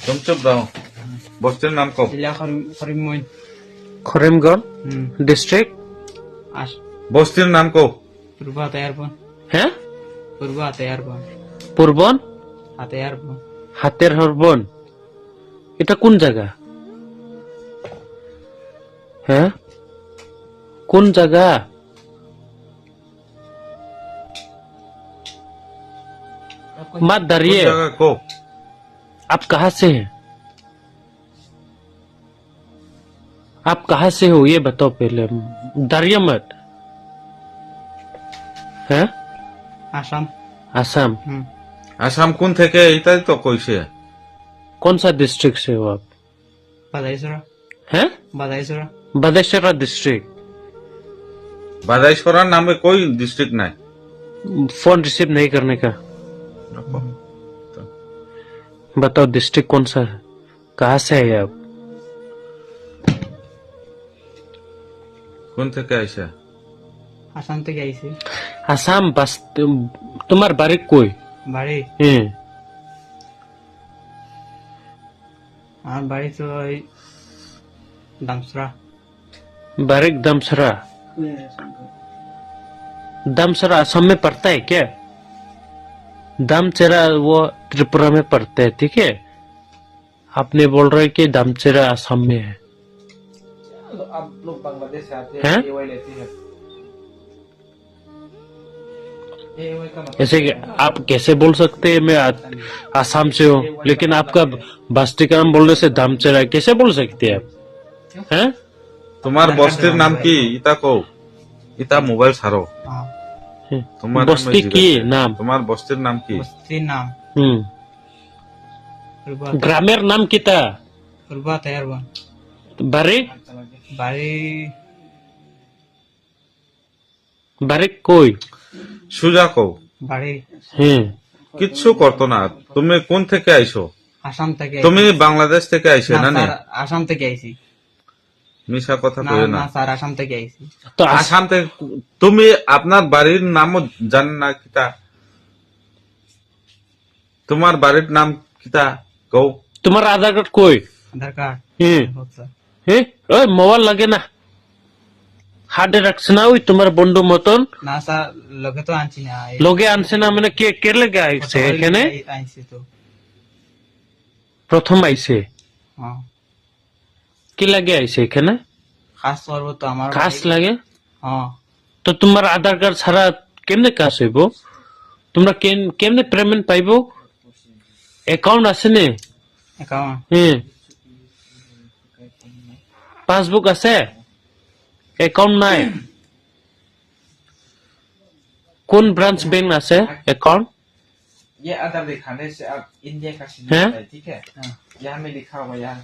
तुम चुप रहो बस्तीर नाम कहो जिला करीमगंज करीमगंज डिस्ट्रिक्ट बस्तीर नाम कहो पूर्व हाथायारबन হ্যাঁ पूर्व हाथायारबन পূর্বন हाथायारबन হাতের হরবন এটা কোন জায়গা হ্যাঁ কোন জায়গা मत डरिए जगह को आप कहाँ से हैं आप कहाँ से हो ये बताओ पहले डरिए मत हैं आसाम आसाम आसाम कौन थे के इतना तो कोई से कौन सा डिस्ट्रिक्ट से हो आप बादाईसरा हैं बादाईसरा बदेश्वरा डिस्ट्रिक्ट बादाईश्वरा नाम में कोई डिस्ट्रिक्ट नहीं फोन रिसीव नहीं करने का बताओ डिस्ट्रिक्ट कौन सा है कहाँ से है आप कौन थे के ऐसे आसाम থেকে আইছি आसाम बस तुम्हार बारिक कोई বাড়ি हैं আমার বাড়ি তো ওই দামসরা बारिक दमसरा दमसरा असम में पड़ता है क्या दमचेरा वो त्रिपुरा में पड़ता है ठीक है आपने बोल रहे कि दमचेरा असम में है आप लोग बांग्लादेश से आते हैं? एवाई लेते हैं एवाई का मतलब ऐसे कि आप कैसे बोल सकते हैं मैं आसाम से हूँ लेकिन आपका बस्ती का नाम बोलने से दमचेरा कैसे बोल सकते हैं आप हैं तुम्हार बस्तीर नाम की इता को इता मोबाइल सारो हाँ तुम्हार बस्ती की नाम तुम्हार बस्तीर नाम की बस्ती नाम ग्रामेर नाम किता पूर्व हाथायारबन बारिक বাড়ি बारिक कोई সুজা কো বাড়ি हैं কিচ্ছু করতো না তুমি কোন থেকে আইছো আসাম থেকে তুমি বাংলাদেশ থেকে আইছো না না নে স্যার আসাম থেকে আইছি মিশা কথা না কইও না না স্যার আসাম থেকে আইছি तो আসাম থেকে তুমি আপনার বাড়ির নামও জানেন না কিতা তোমার বাড়ির নাম কিতা কও तुम्हारा आधार कार्ड कोई আধার কার্ড हैं হোক স্যার हैं ओए मोबाइल लगे ना हार्डे रखছে না ওই তোমার বন্ধু মতন না স্যার লোকে তো আনছি না লোকে আনছে না মানে কে কে লেগে আইছে এখানে আইছি তো প্রথম আইছে হ্যাঁ কি লাগে আইছে এখানে খাস করবো তো আমার কাজ লাগে হ্যাঁ তো তোমার আধার কার্ড ছাড়া কেমনে কাজ হইব তোমরা কেমনে পেমেন্ট পাইবো অ্যাকাউন্ট আছে নে অ্যাকাউন্ট হ্যাঁ পাসবুক আছে অ্যাকাউন্ট নাই কোন ব্রাঞ্চ ব্যাংক আছে অ্যাকাউন্ট ये आधार दिखाने से आप इंडिया का हैं? सिटीजन है ठीक है यहाँ में लिखा हुआ यहाँ